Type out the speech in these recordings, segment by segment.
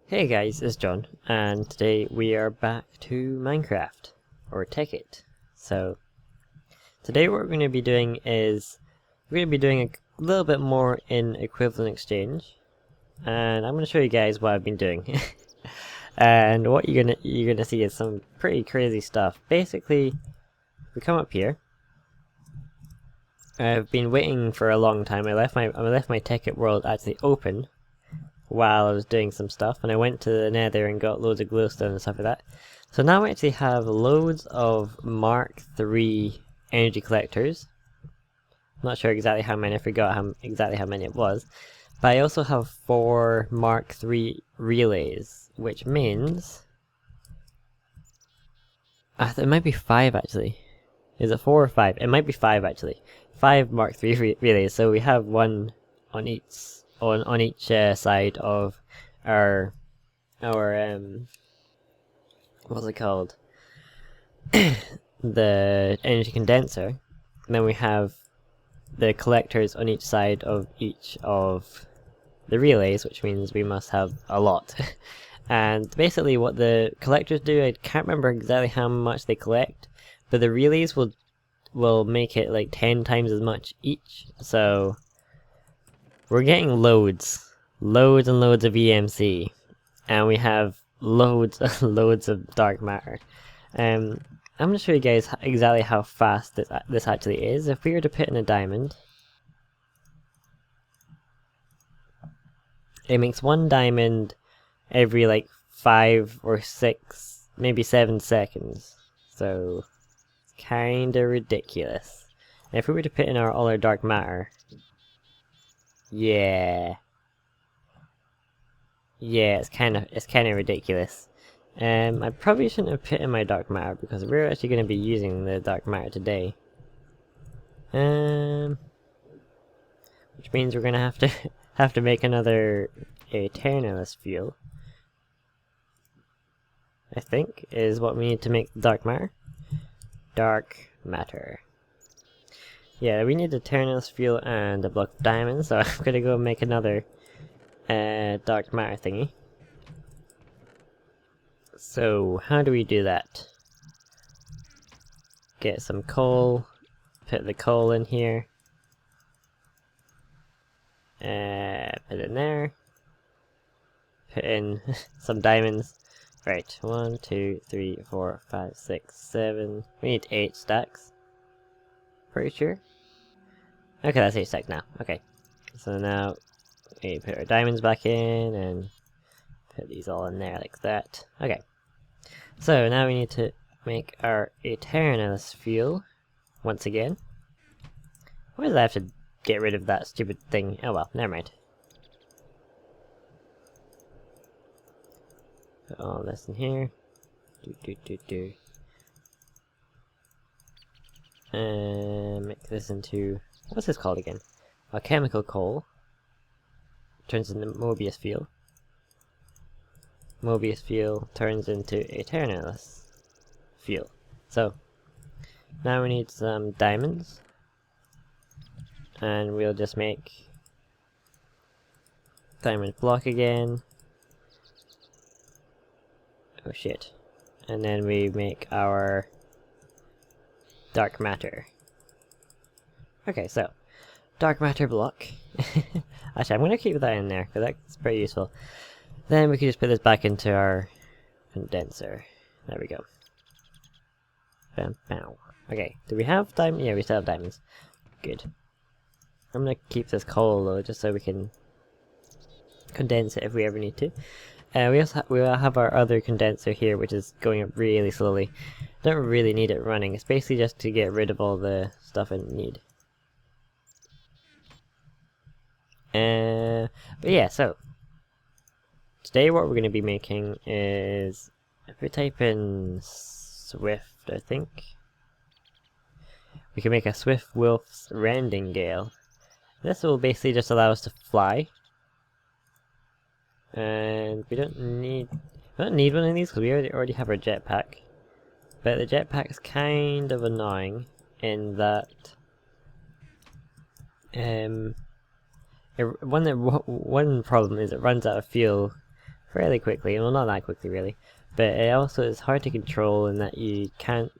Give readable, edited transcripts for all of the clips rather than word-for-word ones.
Hey guys, it's John, and today we are back to Minecraft, or Tekkin. So, today what we're going to be doing is, we're going to be doing a little bit more in equivalent exchange, and I'm going to show you guys what I've been doing. And what you're gonna see is some pretty crazy stuff. Basically, we come up here. I've been waiting for a long time. I left my Tekkin world actually open while I was doing some stuff, and I went to the nether and got loads of glowstone and stuff like that. So now I actually have loads of Mark III energy collectors. I'm not sure exactly how many, I forgot exactly how many it was. But I also have 4 Mark III relays, which means... it might be 5 actually. Is it 4 or 5? It might be 5 actually. 5 Mark III relays, so we have one on each side of our what's it called? The energy condenser. And then we have the collectors on each side of each of the relays, which means we must have a lot. And basically what the collectors do, I can't remember exactly how much they collect, but the relays will make it like 10 times as much each. So we're getting loads and loads of EMC, and we have loads of dark matter. I'm going to show you guys exactly how fast this actually is. If we were to put in a diamond, it makes 1 diamond every like 5 or 6, maybe 7 seconds. So it's kinda ridiculous. And if we were to put in all our dark matter, yeah, it's kind of ridiculous. I probably shouldn't have put in my dark matter because we're actually going to be using the dark matter today. Which means we're going to have to make another Eternalist fuel. I think is what we need to make dark matter. Dark matter. Yeah, we need Eternalist fuel and a block of diamonds, so I'm gonna go make another dark matter thingy. So, how do we do that? Get some coal, put the coal in here, put it in there, put in some diamonds. Right, 1, 2, 3, 4, 5, 6, 7. We need 8 stacks. Pretty sure. Okay, that's 8 stacks now. Okay. So now we put our diamonds back in and put these all in there like that. Okay. So now we need to make our Eternalist fuel once again. Why does I have to get rid of that stupid thing? Oh well, never mind. Put all this in here. And make this into, what's this called again? A chemical coal. Turns into Mobius fuel. Mobius fuel turns into Eternalist fuel. So now we need some diamonds, and we'll just make diamond block again. Oh shit. And then we make our dark matter. Okay, so dark matter block. Actually, I'm gonna keep that in there because that's pretty useful. Then we can just put this back into our condenser. There we go. Bam, bam. Okay, do we have diamonds? Yeah, we still have diamonds. Good. I'm gonna keep this coal though, just so we can condense it if we ever need to. We will have our other condenser here, which is going up really slowly. Don't really need it running. It's basically just to get rid of all the stuff I need. But yeah, so today what we're going to be making is, if we type in Swift, I think we can make a Swift Wolf's rending gale. This will basically just allow us to fly. And we don't need one of these because we already have our jetpack. But the jetpack's kind of annoying in that one problem is it runs out of fuel fairly quickly. Well, not that quickly really, but it also is hard to control in that you can't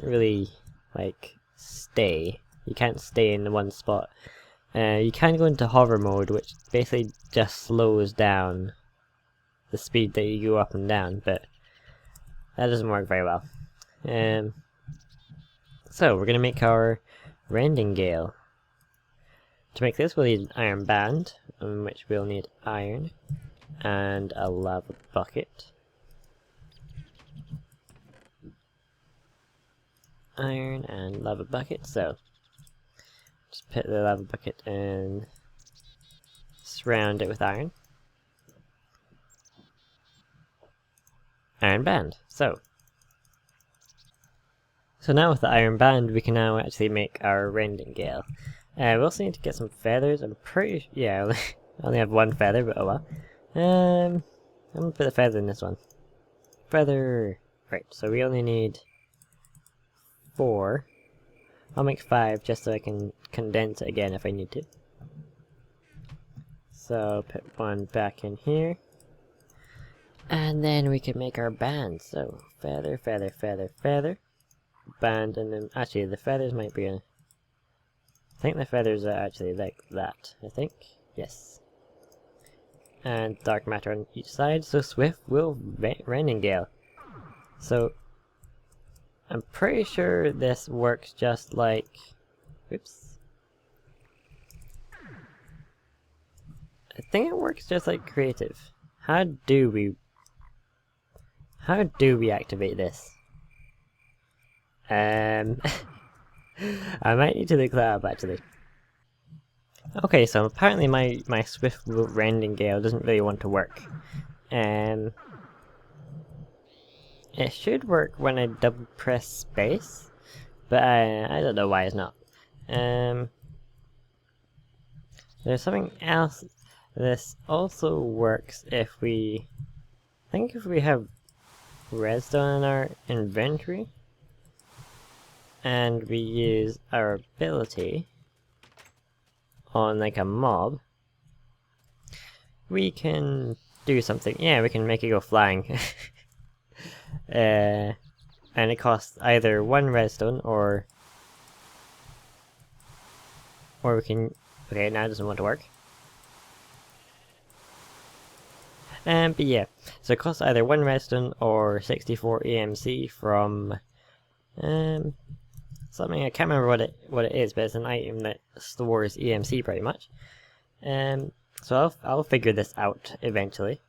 really like stay. You can't stay in one spot. You can go into hover mode, which basically just slows down the speed that you go up and down, but that doesn't work very well. So we're gonna make our rending gale. To make this, we'll need an iron band, in which we'll need iron and a lava bucket. Iron and lava bucket, so just put the lava bucket and surround it with iron. Iron band. So now with the iron band, we can now actually make our rending gale. We also need to get some feathers. I'm pretty yeah, I only have one feather, but oh well. I'm gonna put the feather in this one. Feather. Right. So we only need 4. I'll make 5 just so I can condense it again if I need to. So put one back in here. And then we can make our band. So feather, feather, feather, feather. Band, and then actually the feathers might be I think the feathers are actually like that, I think. Yes. And dark matter on each side, so Swift will rending gale. So I'm pretty sure this works just like oops. I think it works just like creative. How do we activate this? I might need to look that up actually. Okay, so apparently my Swift rending gale doesn't really want to work. It should work when I double press space, but I don't know why it's not. There's something else. This also works if we have redstone in our inventory and we use our ability on like a mob, we can do something. Yeah, we can make it go flying. And it costs either 1 redstone or we can. Okay, now it doesn't want to work. But yeah, so it costs either 1 redstone or 64 EMC from something, I can't remember what it is, but it's an item that stores EMC pretty much. So I'll figure this out eventually,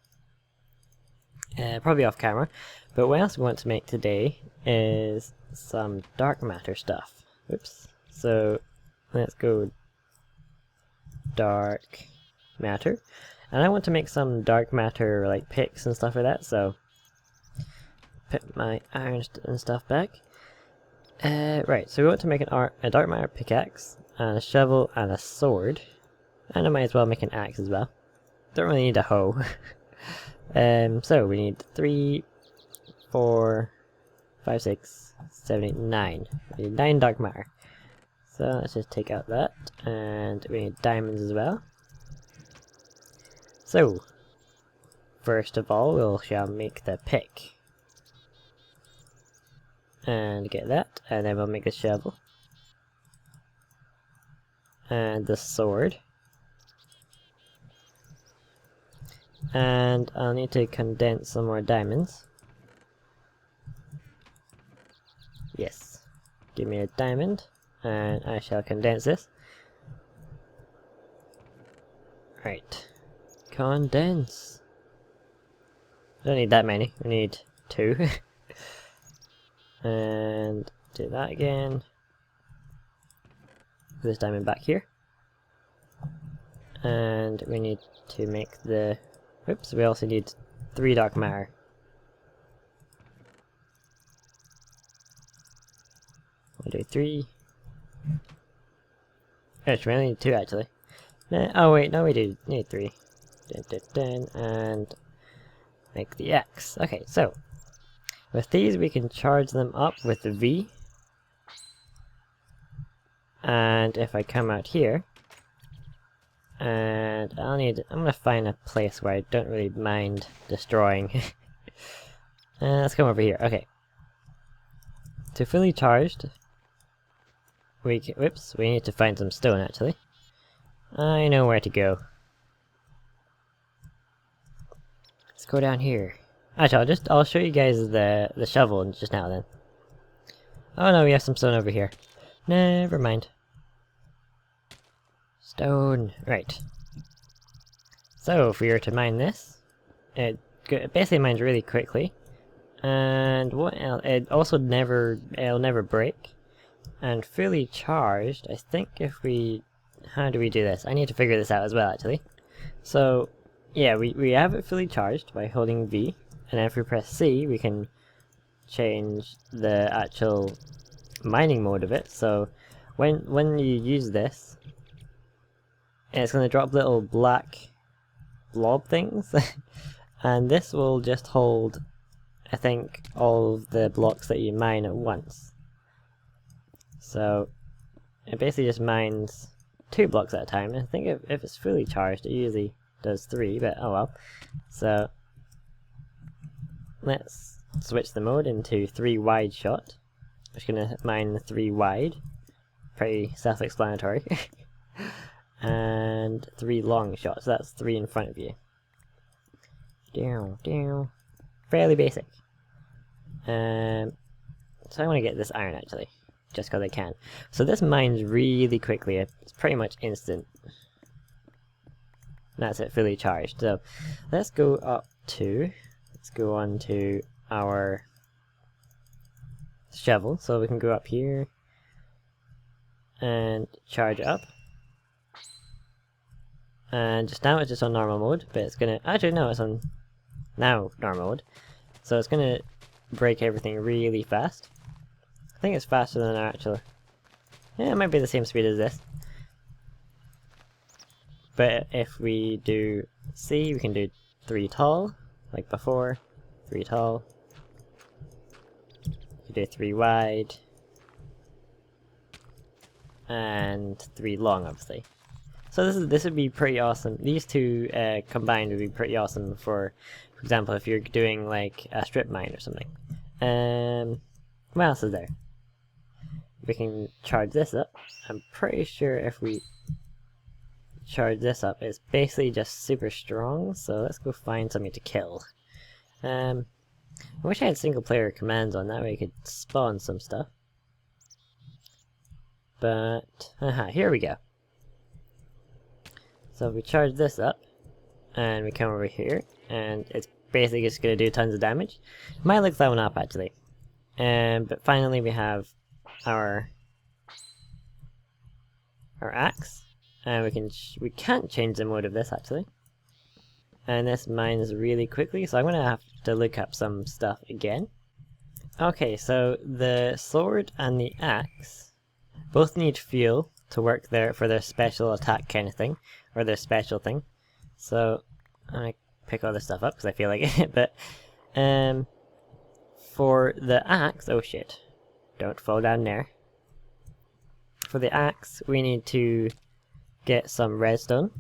probably off camera. But what else we want to make today is some dark matter stuff. Oops. So let's go dark matter, and I want to make some dark matter like picks and stuff like that. So put my iron and stuff back. Right, so we want to make a dark matter pickaxe, and a shovel, and a sword. And I might as well make an axe as well. Don't really need a hoe. So we need 3, 4, 5, 6, 7, 8, 9. We need 9 dark matter. So let's just take out that, and we need diamonds as well. So, first of all, we shall make the pick. And get that, and then we'll make a shovel. And the sword. And I'll need to condense some more diamonds. Yes. Give me a diamond, and I shall condense this. Right. Condense. Don't need that many, we need 2. And do that again. Put this diamond back here. And we need to make the... Oops, we also need 3 dark matter. 1, 2, 3. Actually, we only need 2 actually. Oh wait, no we do need 3. And make the axe. Okay, so with these we can charge them up with the V. And if I come out here And I'm gonna find a place where I don't really mind destroying. Let's come over here. Okay. To fully charged, we need to find some stone actually. I know where to go. Let's go down here. Actually, I'll show you guys the shovel just now then. Oh no, we have some stone over here. Never mind. Stone. Right. So if we were to mine this, it basically mines really quickly. And what else? It'll never break. And fully charged, I think if we... How do we do this? I need to figure this out as well actually. So, yeah, we have it fully charged by holding V. And if we press C, we can change the actual mining mode of it. So, when you use this, it's going to drop little black blob things. And this will just hold, I think, all of the blocks that you mine at once. So it basically just mines 2 blocks at a time. I think if it's fully charged it usually does 3, but oh well. So let's switch the mode into 3 wide shot. I'm just gonna mine 3 wide. Pretty self-explanatory. And 3 long shots, so that's 3 in front of you. Down. Fairly basic. So I want to get this iron actually, just because I can. So this mines really quickly, it's pretty much instant. That's it, fully charged. So let's go on to our shovel, so we can go up here and charge it up. And just now it's just on normal mode, but it's gonna, actually no, it's on now normal mode. So it's gonna break everything really fast. I think it's faster than our actual... Yeah, it might be the same speed as this. But if we do C, we can do 3 tall, like before. 3 tall. You do 3 wide. And 3 long, obviously. So this would be pretty awesome. These two combined would be pretty awesome for example, if you're doing like a strip mine or something. What else is there? We can charge this up. I'm pretty sure if we charge this up, it's basically just super strong. So let's go find something to kill. I wish I had single player commands on, that way I could spawn some stuff. But here we go. So if we charge this up, and we come over here, and it's basically just going to do tons of damage. Might look that one up actually. But finally we have our axe, and we can't change the mode of this actually. And this mines really quickly, so I'm going to have to look up some stuff again. Okay, so the sword and the axe both need fuel to work for their special attack kind of thing, or their special thing. So I pick all this stuff up because I feel like it. But for the axe, oh shit, don't fall down there. For the axe, we need to get some redstone,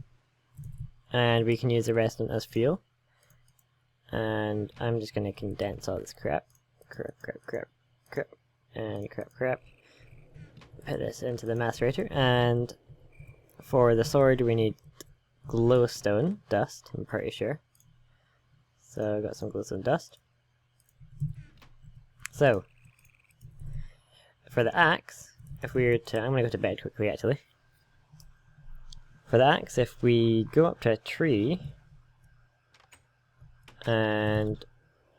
and we can use the redstone as fuel. And I'm just gonna condense all this crap, and crap. Put this into the macerator, and for the sword we need glowstone dust, I'm pretty sure. So I got some glowstone dust. So for the axe, if we were to, I'm gonna go to bed quickly actually. For the axe, if we go up to a tree, and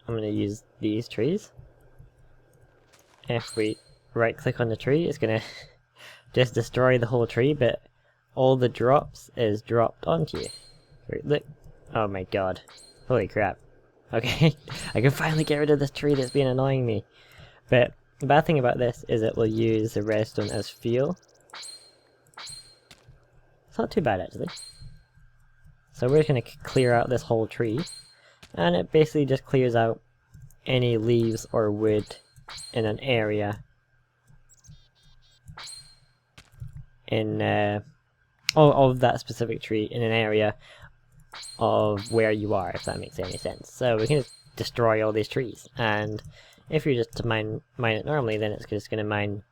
I'm gonna use these trees. If we right click on the tree, it's gonna just destroy the whole tree, but all the drops is dropped onto you. Wait, look. Oh my god. Holy crap. Okay, I can finally get rid of this tree that's been annoying me. But the bad thing about this is it will use the redstone as fuel. It's not too bad actually. So we're just gonna clear out this whole tree, and it basically just clears out any leaves or wood in an area in all of that specific tree in an area of where you are, if that makes any sense. So we can just destroy all these trees, and if you're just to mine it normally, then it's just going to mine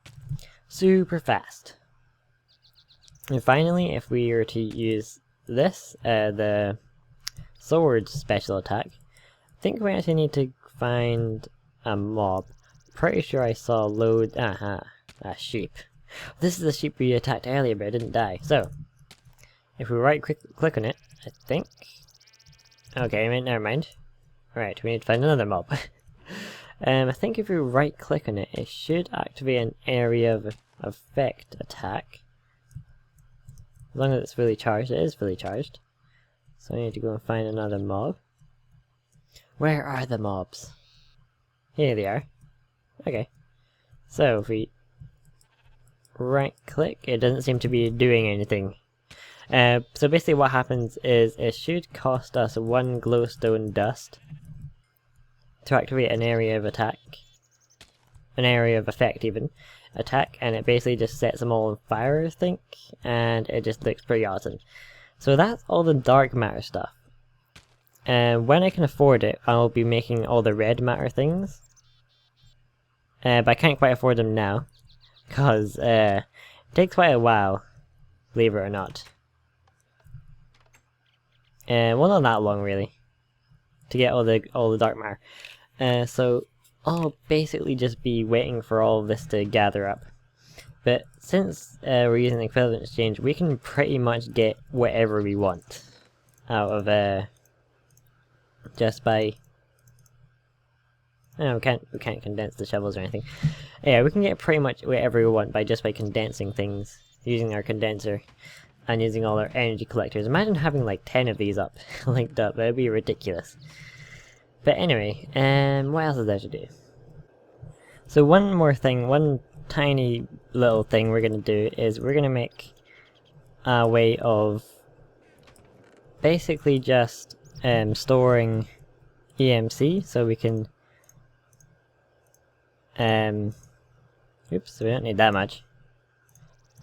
super fast. And finally, if we were to use this, the sword special attack, I think we actually need to find a mob. Pretty sure I saw a sheep. This is the sheep we attacked earlier, but it didn't die. So, if we right click on it, I think. Okay, never mind. Right, we need to find another mob. I think if we right click on it, it should activate an area of effect attack. As long as it's fully charged, it is fully charged. So I need to go and find another mob. Where are the mobs? Here they are. Okay. So if we right click, it doesn't seem to be doing anything. So basically what happens is it should cost us 1 glowstone dust to activate an area of attack. An area of effect even. Attack, and it basically just sets them all on fire, I think, and it just looks pretty awesome. So that's all the dark matter stuff. And when I can afford it, I'll be making all the red matter things. But I can't quite afford them now, because it takes quite a while, believe it or not. Well, not that long really, to get all the dark matter. So I'll basically just be waiting for all of this to gather up. But since we're using the equivalent exchange, we can pretty much get whatever we want out of just by. No, we can't condense the shovels or anything. Yeah, we can get pretty much whatever we want by condensing things, using our condenser, and using all our energy collectors. Imagine having like 10 of these up, linked up. That'd be ridiculous. But anyway, what else is there to do? So one more thing, one tiny little thing we're gonna do is we're gonna make a way of basically just storing EMC, so we can oops, we don't need that much.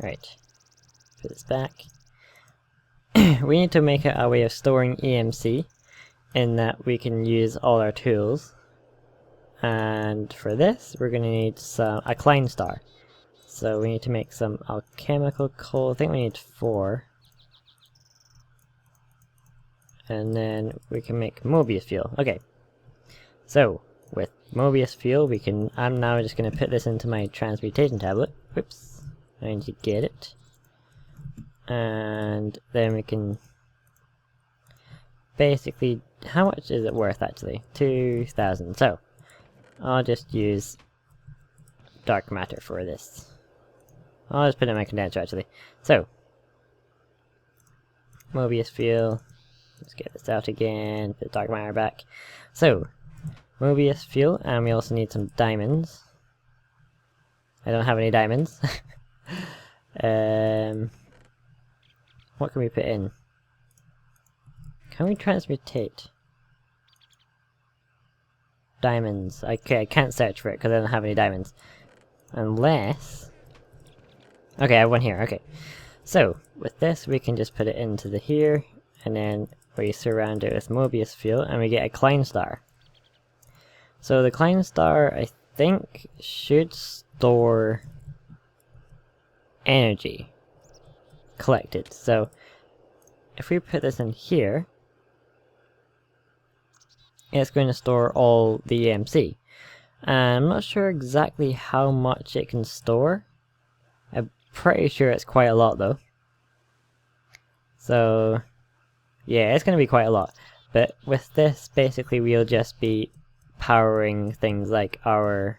Right, put this back. We need to make a way of storing EMC in that we can use all our tools, and for this we're going to need a Klein star. So we need to make some alchemical coal. I think we need 4, and then we can make Mobius fuel. Okay, so with Mobius fuel we can, I'm now just going to put this into my transmutation tablet. Whoops, I need to get it, and then we can basically, how much is it worth actually? 2,000. So I'll just use dark matter for this. I'll just put it in my condenser actually. So Mobius fuel, let's get this out again, put dark matter back. So Mobius fuel, and we also need some diamonds. I don't have any diamonds. What can we put in? Can we transmutate diamonds? Okay, I can't search for it because I don't have any diamonds. Unless... okay, I have one here, okay. So, with this we can just put it into the here, and then we surround it with Mobius fuel, and we get a Klein star. So the Klein star, I think, should store energy collected. So if we put this in here, it's going to store all the EMC. I'm not sure exactly how much it can store. I'm pretty sure it's quite a lot though. So yeah, it's going to be quite a lot. But with this, basically we'll just be powering things like our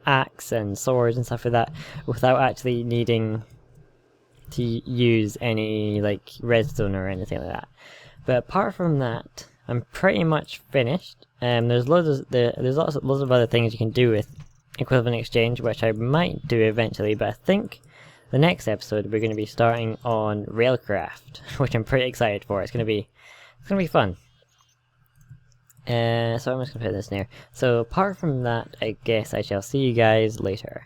axe and swords and stuff like that without actually needing to use any like redstone or anything like that. But apart from that, I'm pretty much finished. There's loads of other things you can do with equivalent exchange, which I might do eventually, but I think the next episode we're going to be starting on railcraft, which I'm pretty excited for. It's going to be fun. So I'm just going to put this in here. So apart from that, I guess I shall see you guys later.